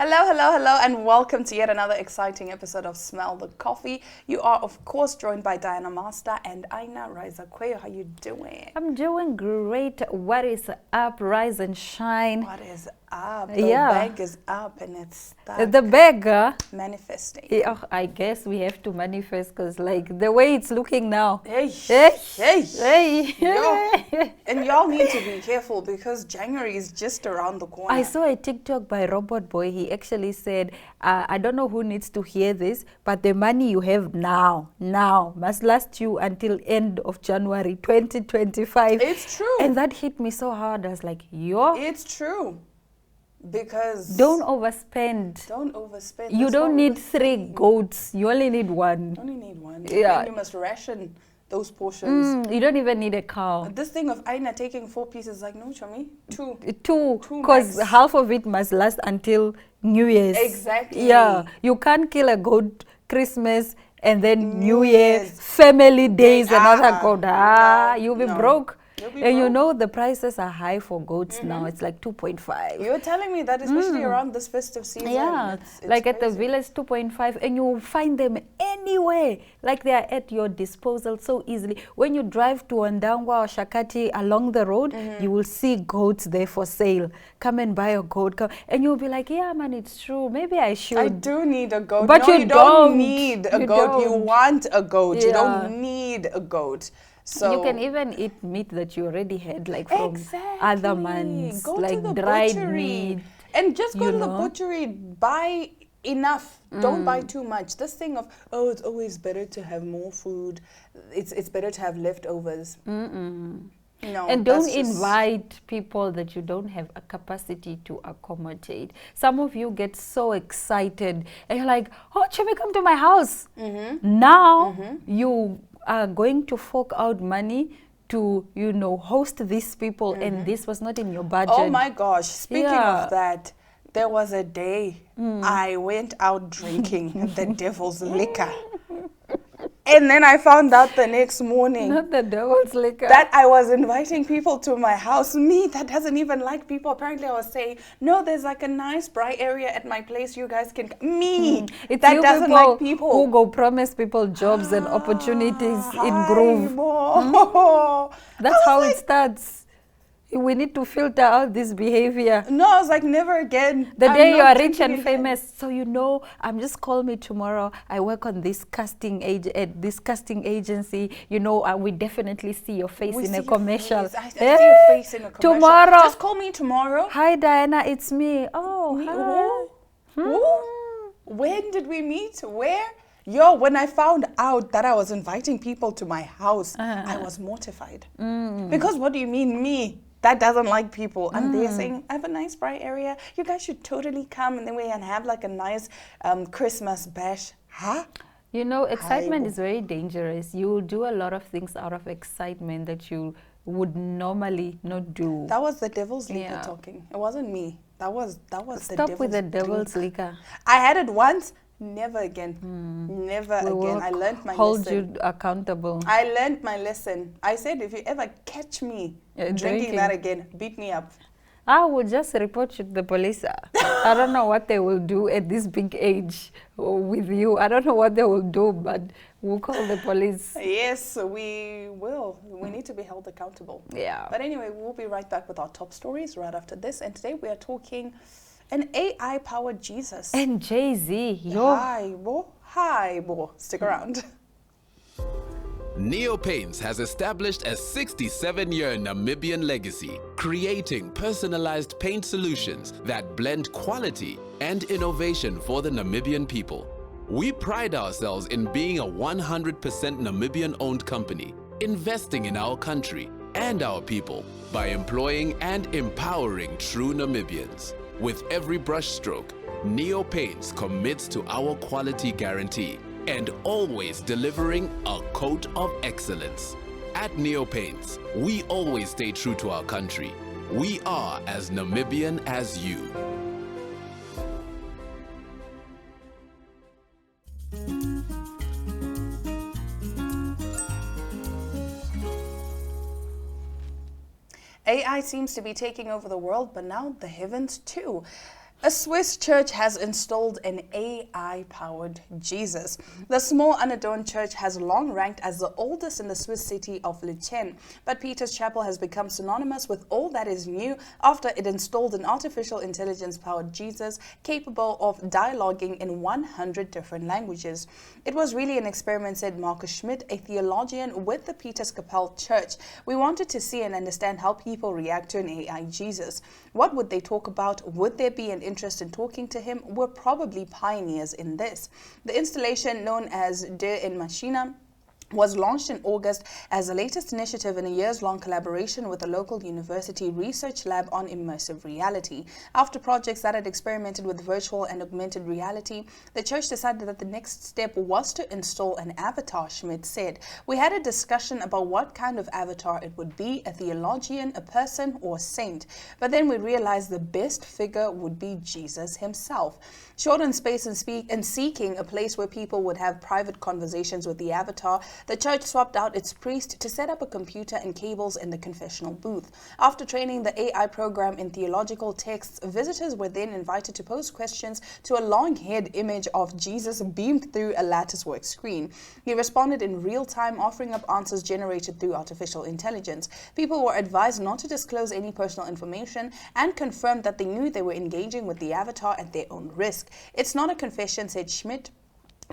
Hello, hello, hello, and welcome to yet another exciting episode of Smell the Coffee. You are, of course, joined by Diana Master and Aina Raiza-Kweyo. How you doing? I'm doing great. What is up? Rise and shine. What is up? The Yeah. bag is up and it's stuck. The bag, Manifesting. I guess we have to manifest because like the way it's looking now. Hey, Hey, hey. hey. Yo. And y'all need to be careful because January is just around the corner. I saw a TikTok by Robot Boy. He actually said, I don't know who needs to hear this, but the money you have now must last you until end of January 2025. It's true. And that hit me so hard. I was like, yo, It's true. Because don't overspend. don't overspend. You That's don't what need we're 3 saying. goats. You only need 1. You only need one. Yeah. And you must ration those portions. You don't even need a cow. This thing of Aina taking 4 pieces, like, no, Chami, 2. 2, Two because max. half of it must last until New Year's. Exactly. Yeah, you can't kill a goat Christmas and then New New Year, Year's. family days, another goat. No, You'll be no. broke. You'll be And you broke. know the prices are high for goats now. It's like 2.5. You're telling me that, especially around this festive season. Yeah, it's like at the crazy. village 2.5, and you find them anywhere. Like they are at your disposal so easily. When you drive to Ondangwa or Shakati along the road, you will see goats there for sale. Come and buy a goat. And you'll be like, yeah, man, it's true. Maybe I should. I do need a goat. But no, you you don't don't. need a You goat. You don't. want a goat. You Yeah. don't need a goat. So You can even eat meat that you already had, like from exactly. other months, Go like to the dried butchery. meat. And just go you to the know? butchery, buy enough. Don't buy too much. This thing of, oh, it's always better to have more food. It's better to have leftovers. No, And don't that's just- invite people that you don't have a capacity to accommodate. Some of you get so excited and you're like, oh, Chemi, come to my house. Now you are going to fork out money to, host these people, and this was not in your budget. Oh my gosh, speaking Yeah. of that, there was a day I went out drinking the devil's liquor. And then I found out the next morning Not the devil's liquor. that I was inviting people to my house. Me, that doesn't even like people. Apparently, I was saying, no, there's like a nice bright area at my place. You guys can. Me, It's that you doesn't people like people. who go promise people jobs and opportunities in Groove. That's how it starts. We need to filter out this behavior. No, I was like, never again. The I'm day you not are rich drinking and again. famous, so just call me tomorrow. I work on this casting agency. We definitely see your face We in see a your commercial. face. I see your face in a commercial. Tomorrow. Just call me tomorrow. Hi Diana, it's me. Oh, Me- hi. who? Who? When did we meet? Where? Yo, when I found out that I was inviting people to my house, I was mortified. Because what do you mean, me? That doesn't like people. I'm there saying, I have a nice bright area. You guys should totally come, and then we can have like a nice Christmas bash. Huh? Excitement is very dangerous. You will do a lot of things out of excitement that you would normally not do. That was the devil's liquor Yeah. talking. It wasn't me. That was the Stop with the devil's drink. liquor. I had it once, never again. Never We again. will I learned my hold lesson. you accountable. I learned my lesson. I said, if you ever catch me drinking drinking. that again, beat me up. I will just report you to the police. I don't know what they will do at this big age with you. I don't know what they will do, but we'll call the police. Yes, we will. We need to be held accountable. Yeah. But anyway, we'll be right back with our top stories right after this. And today we are talking an AI-powered Jesus. And Jay-Z, yo. Hi, bo. Stick around. Neopaints has established a 67-year Namibian legacy, creating personalized paint solutions that blend quality and innovation for the Namibian people. We pride ourselves in being a 100% Namibian-owned company, investing in our country and our people by employing and empowering true Namibians. With every brushstroke, Neopaints commits to our quality guarantee and always delivering a coat of excellence. At Neopaints, we always stay true to our country. We are as Namibian as you. AI seems to be taking over the world, but now the heavens too. A Swiss church has installed an AI-powered Jesus. The small unadorned church has long ranked as the oldest in the Swiss city of Lucerne, but Peter's Chapel has become synonymous with all that is new after it installed an artificial intelligence-powered Jesus capable of dialoguing in 100 different languages. It was really an experiment, said Markus Schmidt, a theologian with the Peter's Chapel Church. We wanted to see and understand how people react to an AI Jesus. What would they talk about? Would there be an interest in talking to him? We're probably pioneers in this. The installation, known as De in Machina, was launched in August as the latest initiative in a years-long collaboration with a local university research lab on immersive reality. After projects that had experimented with virtual and augmented reality, the church decided that the next step was to install an avatar, Schmidt said. We had a discussion about what kind of avatar it would be, a theologian, a person, or a saint. But then we realized the best figure would be Jesus himself. Short on space and seeking a place where people would have private conversations with the avatar, the church swapped out its priest to set up a computer and cables in the confessional booth. After training the AI program in theological texts, visitors were then invited to pose questions to a long-haired image of Jesus beamed through a latticework screen. He responded in real time, offering up answers generated through artificial intelligence. People were advised not to disclose any personal information and confirmed that they knew they were engaging with the avatar at their own risk. It's not a confession, said Schmidt.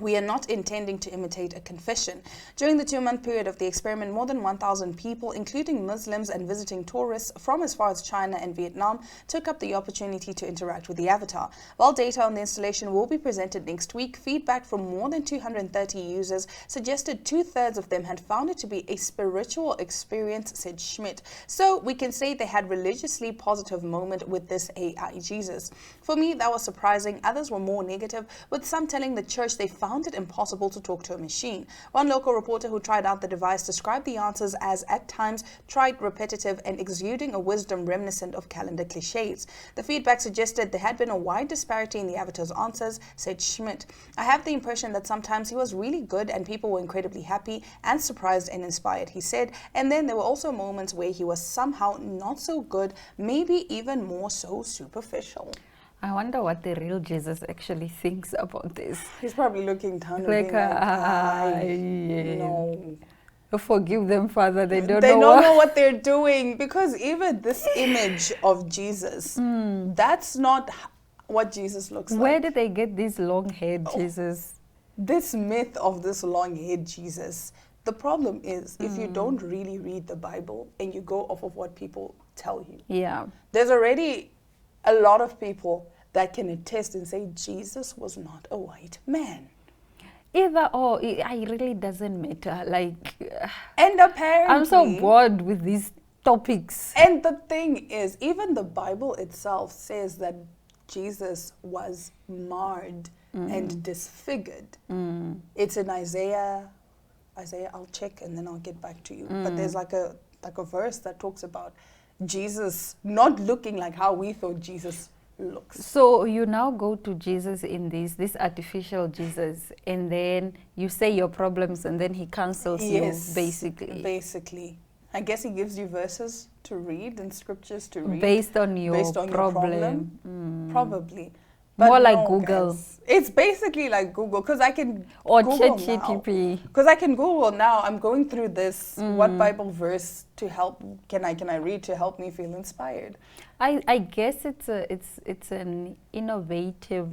We are not intending to imitate a confession. During the 2-month period of the experiment, more than 1,000 people, including Muslims and visiting tourists from as far as China and Vietnam, took up the opportunity to interact with the avatar. While data on the installation will be presented next week, feedback from more than 230 users suggested 2/3 of them had found it to be a spiritual experience, said Schmidt. So we can say they had religiously positive moment with this AI Jesus. For me, that was surprising. Others were more negative, with some telling the church they found it impossible to talk to a machine. One local reporter who tried out the device described the answers as at times trite, repetitive, and exuding a wisdom reminiscent of calendar cliches. The feedback suggested there had been a wide disparity in the avatar's answers, said Schmidt. I have the impression that sometimes he was really good and people were incredibly happy and surprised and inspired, he said. And then there were also moments where he was somehow not so good, maybe even more so superficial. I wonder what the real Jesus actually thinks about this. He's probably looking down Like, and no. Forgive them, Father. They don't know what they're doing. Because even this image of Jesus, that's not what Jesus looks like. Where did they get this long-haired Jesus? This myth of this long-haired Jesus. The problem is, if you don't really read the Bible and you go off of what people tell you, there's already a lot of people that can attest and say Jesus was not a white man. Either or, it really doesn't matter. Like, and apparently, I'm so bored with these topics. And the thing is, even the Bible itself says that Jesus was marred and disfigured. It's in Isaiah, I'll check and then I'll get back to you. But there's like a verse that talks about Jesus not looking like how we thought Jesus looks. So you now go to Jesus in this artificial Jesus, and then you say your problems, and then he counsels you, basically. Basically. I guess he gives you verses to read and scriptures to read. Based on your problem. Probably. But more like Google. Guys, it's basically like Google, because I can or Google ChatGPT. Because I can Google now. I'm going through this. What Bible verse to help can I read to help me feel inspired? I guess it's an innovative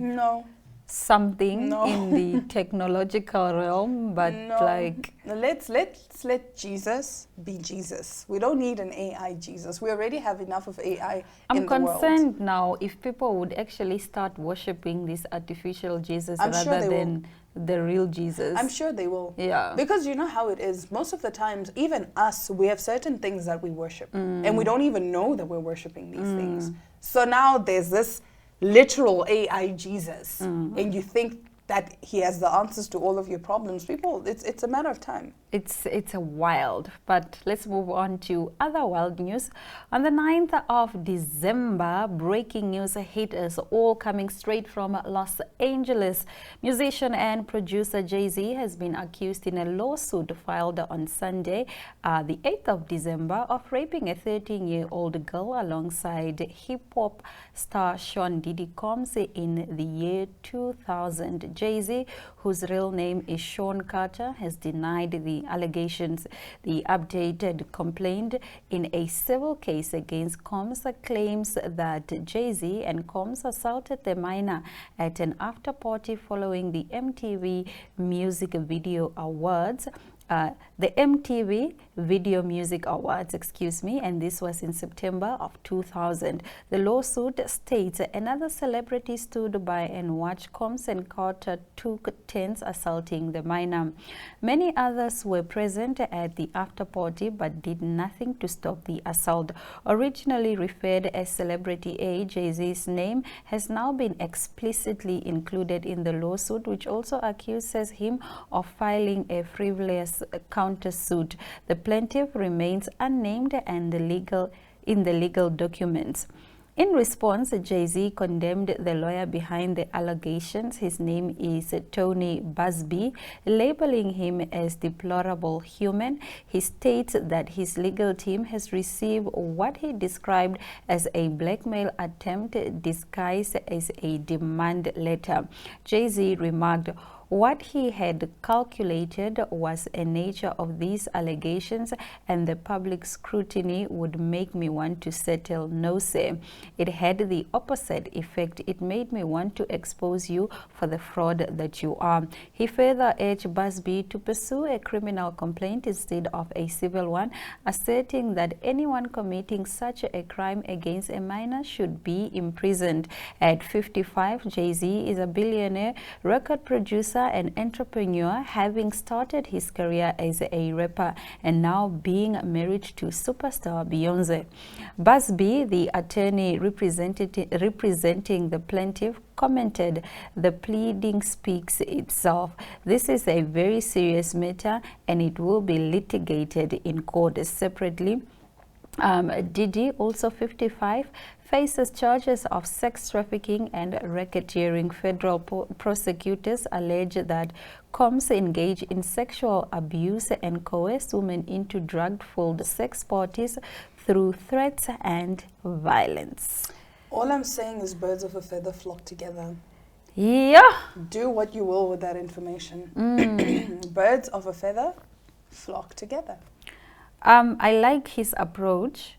something No. in the technological realm, but like let's let Jesus be Jesus. We don't need an AI Jesus. We already have enough of AI in the world. I'm concerned now if people would actually start worshipping this artificial Jesus rather than the real Jesus. I'm sure they will. Yeah. Because you know how it is. Most of the times, even us, we have certain things that we worship. And we don't even know that we're worshiping these things. So now there's this literal AI Jesus. And you think that he has the answers to all of your problems. People, it's a matter of time. It's a wild, but let's move on to other wild news. On the 9th of December, breaking news hit us all coming straight from Los Angeles. Musician and producer Jay-Z has been accused in a lawsuit filed on Sunday, the 8th of December, of raping a 13-year-old girl alongside hip-hop star Sean Diddy Combs in the year 2000. Jay-Z, whose real name is Sean Carter, has denied the allegations. The updated complaint in a civil case against Combs claims that Jay-Z and Combs assaulted the minor at an after-party following the MTV Music Video Awards. The MTV Video Music Awards, and this was in September of 2000. The lawsuit states another celebrity stood by and watched Combs and Carter took turns assaulting the minor. Many others were present at the after party but did nothing to stop the assault. Originally referred as Celebrity A, Jay-Z's name has now been explicitly included in the lawsuit, which also accuses him of filing a frivolous countersuit. The plaintiff remains unnamed and in the legal documents. In response, Jay-Z condemned the lawyer behind the allegations. His name is Tony Busby, labeling him as deplorable human. He states that his legal team has received what he described as a blackmail attempt disguised as a demand letter. Jay-Z remarked, "What he had calculated was the nature of these allegations, and the public scrutiny would make me want to settle no say. It had the opposite effect. It made me want to expose you for the fraud that you are." He further urged Busby to pursue a criminal complaint instead of a civil one, asserting that anyone committing such a crime against a minor should be imprisoned. At 55, Jay-Z is a billionaire, record producer, an entrepreneur, having started his career as a rapper and now being married to superstar Beyonce. Busby, the attorney representing the plaintiff, commented, "The pleading speaks itself. This is a very serious matter and it will be litigated in court separately." Diddy, also 55, faces charges of sex trafficking and racketeering. Federal prosecutors allege that Combs engaged in sexual abuse and coerced women into drug-fueled sex parties through threats and violence. All I'm saying is birds of a feather flock together. Yeah. Do what you will with that information. Birds of a feather flock together. I like his approach.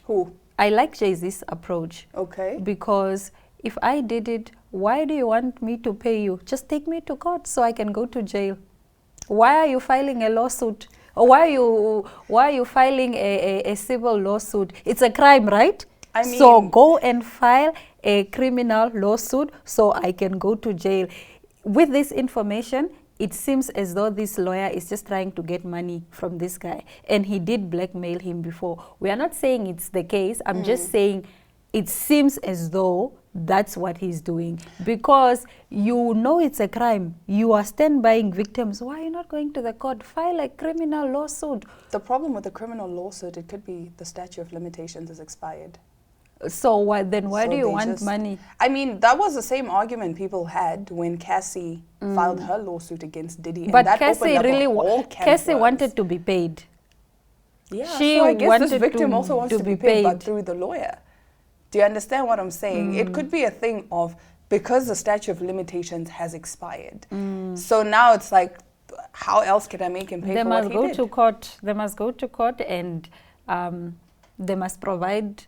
Who? I like Jay-Z's approach. Okay. Because if I did it, why do you want me to pay you? Just take me to court so I can go to jail. Why are you filing a lawsuit? Or why are you filing a civil lawsuit? It's a crime, right? I mean, so go and file a criminal lawsuit so I can go to jail. With this information, it seems as though this lawyer is just trying to get money from this guy. And he did blackmail him before. We are not saying it's the case. I'm just saying it seems as though that's what he's doing. Because you know it's a crime. You are stand-buying victims. Why are you not going to the court? File a criminal lawsuit. The problem with the criminal lawsuit, it could be the statute of limitations is expired. So why do you want money? I mean, that was the same argument people had when Cassie filed her lawsuit against Diddy. But and that Cassie wanted to be paid. Yeah, she so I guess wanted this victim also wants to be paid, but through the lawyer. Do you understand what I'm saying? It could be a thing of, because the statute of limitations has expired. So now it's like, how else can I make him pay for what he did? They must go to court and they must provide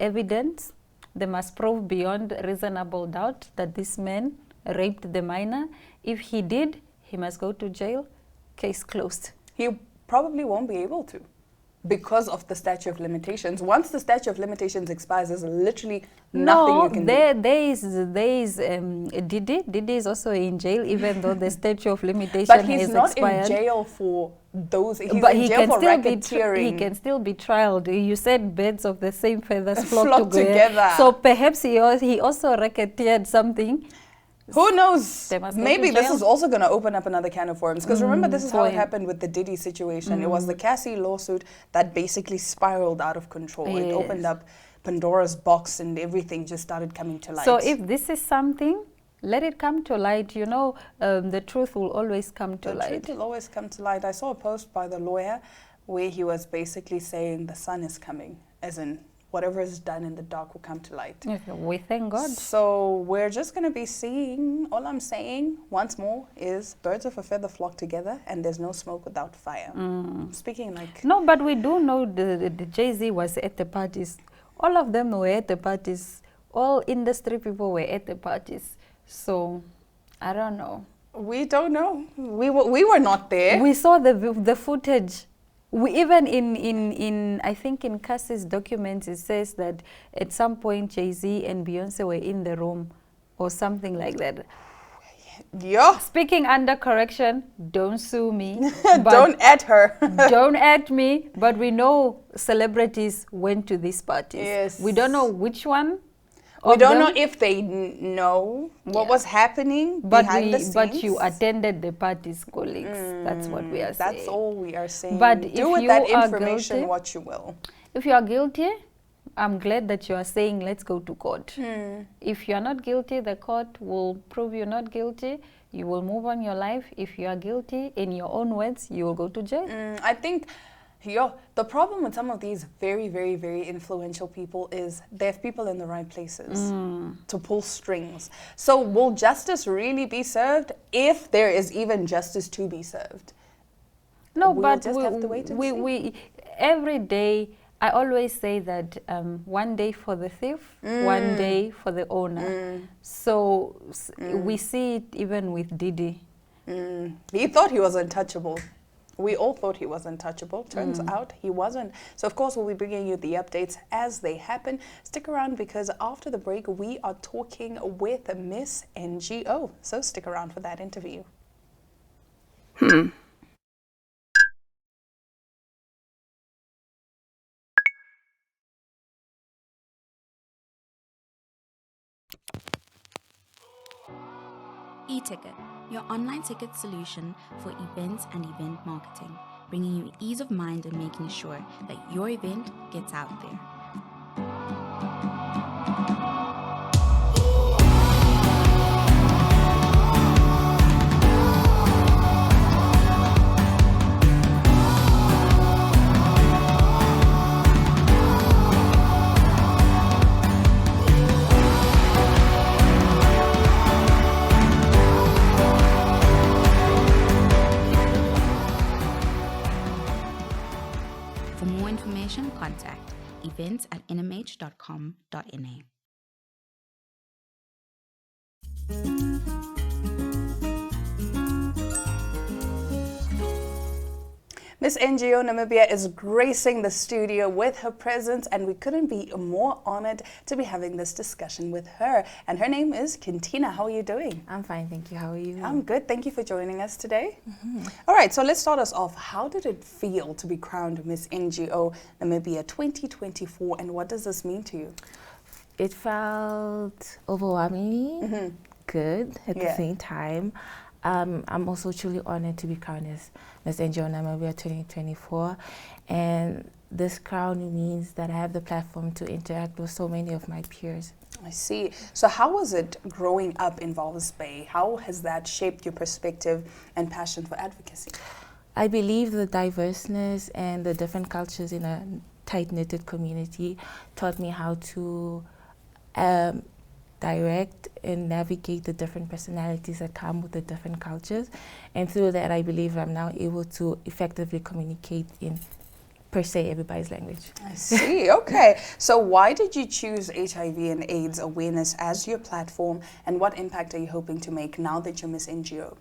evidence. They must prove beyond reasonable doubt that this man raped the minor. If he did, he must go to jail. Case closed. He probably won't be able to because of the statute of limitations. Once the statute of limitations expires, there's literally nothing you can do. There is Diddy is also in jail, even though the statute of limitations has expired. But he's not in jail for those. He's in jail for racketeering. He can still be trialed. You said birds of the same feathers flock together. So perhaps he also racketeered something. Who knows? They must go Maybe to this jail. is also going to open up another can of worms. Because remember, this is how for it him. happened with the Diddy situation. It was the Cassie lawsuit that basically spiraled out of control. It Yes. opened up Pandora's box and everything just started coming to light. So if this is something, let it come to light. You know, the truth will always come to the light. truth will always come to light. I saw a post by the lawyer where he was basically saying the sun is coming, as in whatever is done in the dark will come to light. Okay, we thank God. So we're just going to be seeing, all I'm saying once more is birds of a feather flock together and there's no smoke without fire. Speaking like... No, but we do know the Jay-Z was at the parties. All of them were at the parties. All industry people were at the parties. So, I don't know. We don't know. We were not there. We saw the footage. We even in I think in Cassie's documents it says that at some point Jay-Z and Beyonce were in the room or something like that. Yeah. Speaking under correction, don't sue me. Don't add her. Don't at me, but we know celebrities went to these parties. Yes. We don't know which one. We of don't them, know if they know what Yeah. was happening but behind the scenes. but you attended the parties, colleagues. That's what we are saying. That's all we are saying. But do if with you that are information guilty- what you will. If you are guilty, I'm glad that you are saying let's go to court. If you are not guilty, the court will prove you're not guilty. You will move on your life. If you are guilty, in your own words, you will go to jail. I think the problem with some of these very, very, very influential people is they have people in the right places to pull strings. So will justice really be served if there is even justice to be served? No, We'll but just have to wait and see. we every day, I always say that one day for the thief, one day for the owner. So we see it even with Diddy. He thought he was untouchable. We all thought he was untouchable. Turns out he wasn't. So, of course, we'll be bringing you the updates as they happen. Stick around because after the break, we are talking with Miss NGO. So, stick around for that interview. eTicket, your online ticket solution for events and event marketing, bringing you ease of mind and making sure that your event gets out there. For more information, contact events@nmh.com.na. Miss NGO Namibia is gracing the studio with her presence, and we couldn't be more honored to be having this discussion with her. And her name is Kintina. How are you doing? I'm fine, thank you. How are you? I'm good. Thank you for joining us today. All right, so let's start us off. How did it feel to be crowned Miss NGO Namibia 2024, and what does this mean to you? It felt overwhelmingly good at the Yeah. same time. I'm also truly honored to be crowned as Miss NGO Namibia 2024, and this crown means that I have the platform to interact with so many of my peers. I see. So how was it growing up in Walvis Bay? How has that shaped your perspective and passion for advocacy? I believe the diverseness and the different cultures in a tight-knitted community taught me how to direct and navigate the different personalities that come with the different cultures. And through that, I believe I'm now able to effectively communicate in, per se, everybody's language. I see. Okay. So why did you choose HIV and AIDS awareness as your platform, and what impact are you hoping to make now that you're Miss NGO?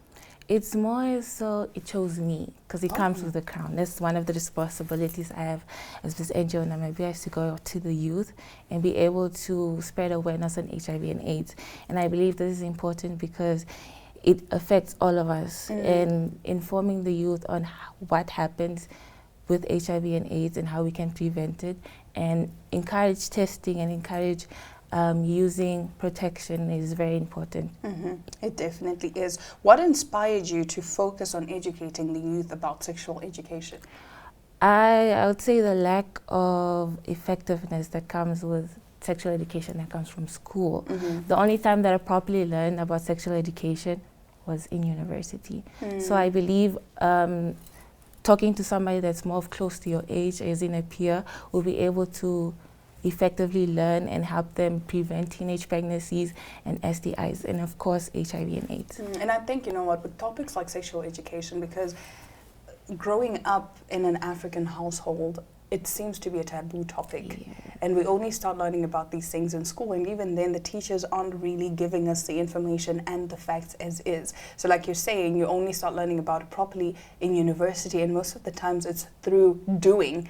It's more so it chose me because it comes with the crown. That's one of the responsibilities I have as Miss NGO Namibia, is to go to the youth and be able to spread awareness on HIV and AIDS. And I believe this is important because it affects all of us, and informing the youth on what happens with HIV and AIDS and how we can prevent it, and encourage testing and encourage using protection is very important. It definitely is. What inspired you to focus on educating the youth about sexual education? I would say the lack of effectiveness that comes with sexual education that comes from school. The only time that I properly learned about sexual education was in university. So I believe talking to somebody that's more close to your age, as in a peer, will be able to effectively learn and help them prevent teenage pregnancies and STIs, and of course HIV and AIDS. And I think, you know what, with topics like sexual education, because growing up in an African household, it seems to be a taboo topic. And we only start learning about these things in school, and even then the teachers aren't really giving us the information and the facts as is. So like you're saying, you only start learning about it properly in university, and most of the times it's through doing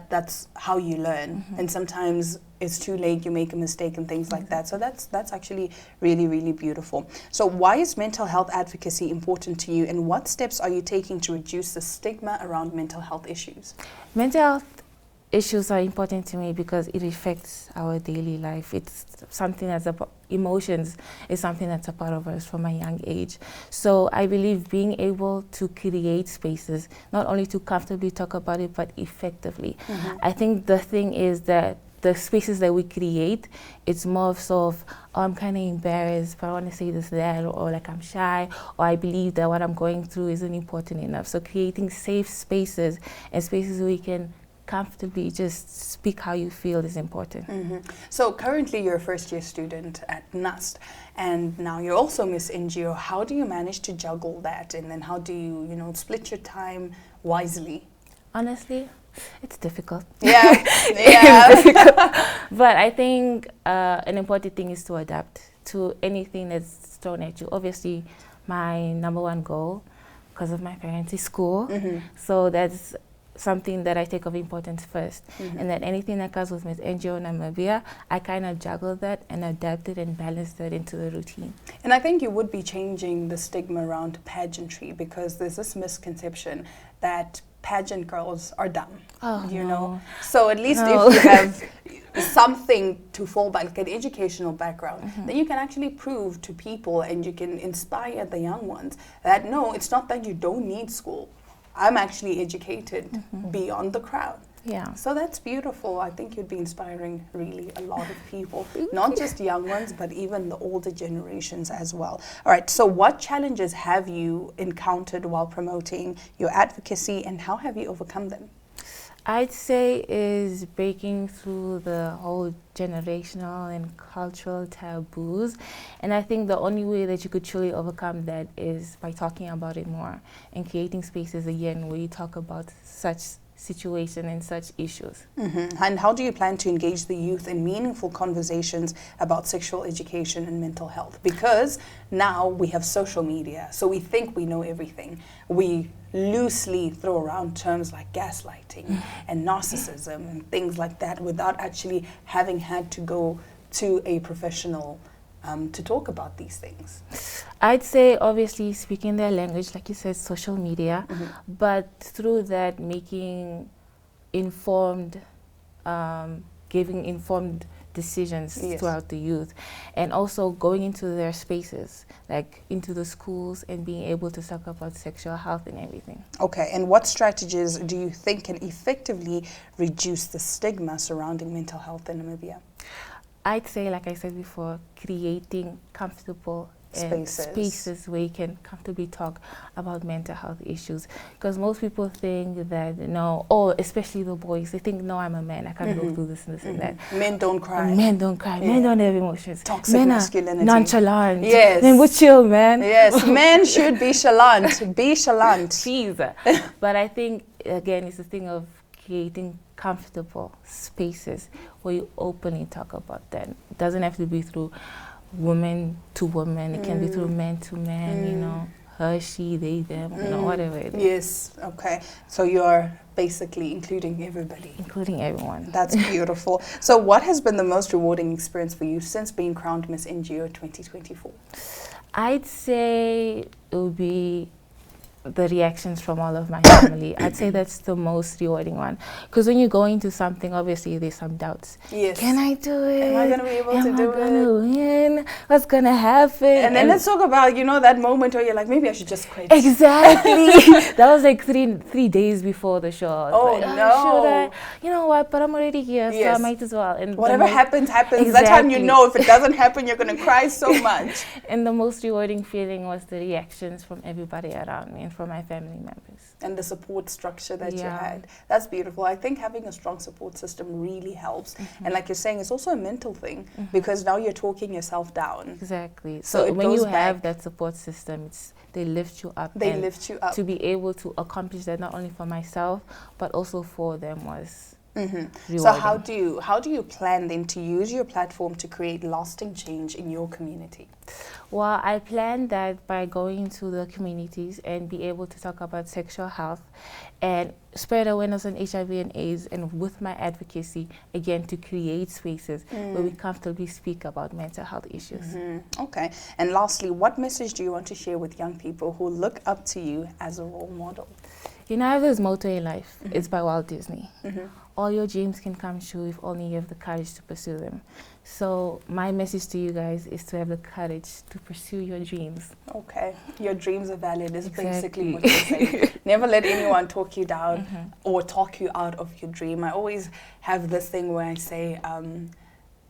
that's how you learn. And sometimes it's too late, you make a mistake and things like that. So that's actually really, really beautiful. So why is mental health advocacy important to you, and what steps are you taking to reduce the stigma around mental health issues? Mental health issues are important to me because it affects our daily life. It's something that's about emotions is something that's a part of us from a young age. So I believe being able to create spaces, not only to comfortably talk about it, but effectively. I think the thing is that the spaces that we create, it's more of sort of, oh, I'm kind of embarrassed, but I want to say this, that, or like I'm shy, or I believe that what I'm going through isn't important enough. So creating safe spaces and spaces where we can comfortably just speak how you feel is important. So currently you're a first-year student at NUST, and now you're also Miss NGO. How do you manage to juggle that, and then how do you, you know, split your time wisely? Honestly, it's difficult. Yeah. It's difficult. But I think an important thing is to adapt to anything that's thrown at you. Obviously, my number one goal, because of my parents, is school. So that's something that I take of importance first. And that anything that comes with Miss NGO Namibia, I kind of juggle that and adapt it and balance that into the routine. And I think you would be changing the stigma around pageantry, because there's this misconception that pageant girls are dumb, you know. So at least if you have something to fall back, like an educational background, then you can actually prove to people and you can inspire the young ones that no, it's not that you don't need school. I'm actually educated beyond the crowd. Yeah. So that's beautiful. I think you'd be inspiring really a lot of people, not just young ones, but even the older generations as well. All right, so what challenges have you encountered while promoting your advocacy, and how have you overcome them? I'd say is breaking through the whole generational and cultural taboos. And I think the only way that you could truly overcome that is by talking about it more and creating spaces again where you talk about such situation and such issues. And how do you plan to engage the youth in meaningful conversations about sexual education and mental health? Because now we have social media, so we think we know everything. We loosely throw around terms like gaslighting and narcissism and things like that without actually having had to go to a professional to talk about these things. I'd say obviously speaking their language, like you said, social media, but through that making informed, giving informed decisions throughout the youth, and also going into their spaces, like into the schools, and being able to talk about sexual health and everything. Okay, and what strategies do you think can effectively reduce the stigma surrounding mental health in Namibia? I'd say, like I said before, creating comfortable spaces where you can comfortably talk about mental health issues. Because most people think that, no, especially the boys, they think, no, I'm a man, I can't go through this and this and that. Men don't cry. Men don't cry. Men don't have emotions. Toxic men masculinity. Are nonchalant. Yes. Men would chill, man. Yes, men should be chalant. Be chalant. Please. But I think, again, it's a thing of creating comfortable spaces where you openly talk about that. It doesn't have to be through woman to woman. It can be through man to man, you know, her, she, they, them, you know, whatever it is. Yes, okay. So you're basically including everybody. Including everyone. That's beautiful. So what has been the most rewarding experience for you since being crowned Miss NGO 2024? I'd say it would be the reactions from all of my family. I'd say that's the most rewarding one. Because when you go into something, obviously there's some doubts. Yes. Can I do it? Am I going to be able to do Am I going to it? win? What's going to happen? And then let's talk about, that moment where you're like, maybe I should just quit. Exactly. That was like three days before the show. I was Oh, like, no. Should I? You know what? But I'm already here, so I Yes. might as well. And Whatever happens, happens. That time you Exactly. know if it doesn't happen, you're going to cry so much. And the most rewarding feeling was the reactions from everybody around me and from my family members. And the support structure that you Yeah. had. That's beautiful. I think having a strong support system really helps. And like you're saying, it's also a mental thing because now you're talking yourself down. Exactly. So So it when you goes have back. that support system, they lift you up. They and lift you up. to be able to accomplish that not only for myself but also for them was rewarding. So how do you plan then to use your platform to create lasting change in your community? Well, I plan that by going to the communities and be able to talk about sexual health and spread awareness on HIV and AIDS, and with my advocacy, again, to create spaces where we comfortably speak about mental health issues. Okay. And lastly, what message do you want to share with young people who look up to you as a role model? I have this motto in life. It's by Walt Disney. All your dreams can come true if only you have the courage to pursue them. So my message to you guys is to have the courage to pursue your dreams. Okay. Your dreams are valid is basically Exactly. what you're saying. Never let anyone talk you down or talk you out of your dream. I always have this thing where I say,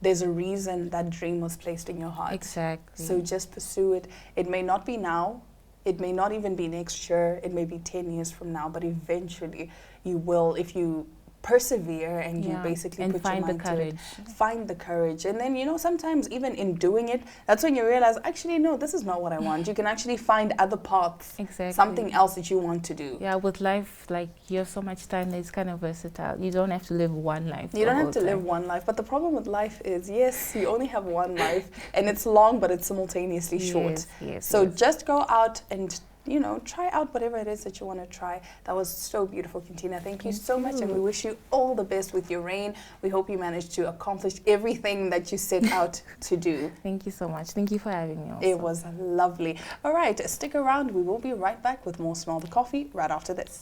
there's a reason that dream was placed in your heart. Exactly. So just pursue it. It may not be now. It may not even be next year. It may be 10 years from now. But eventually you will, if you persevere and you basically and put find your the mind to it. courage. Find the courage. And then, sometimes even in doing it, that's when you realize, actually, no, this is not what I want. You can actually find other paths. Exactly. Something else that you want to do. Yeah, with life, like, you have so much time that it's kind of versatile. You don't have to live one life. You don't have to live one life. But the problem with life is, yes, you only have one life. And it's long, but it's simultaneously short. So just go out and try out whatever it is that you want to try. That was so beautiful, Kintina. Thank you so much, and we wish you all the best with your reign. We hope you managed to accomplish everything that you set out to do. Thank you so much. Thank you for having me also. It was lovely. All right, stick around. We will be right back with more Smell the Coffee right after this.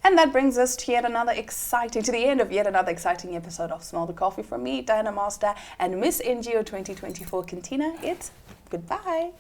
And that brings us to the end of yet another exciting episode of Smell the Coffee from me, Diana Master, and Miss NGO 2024, Kintina. It's goodbye.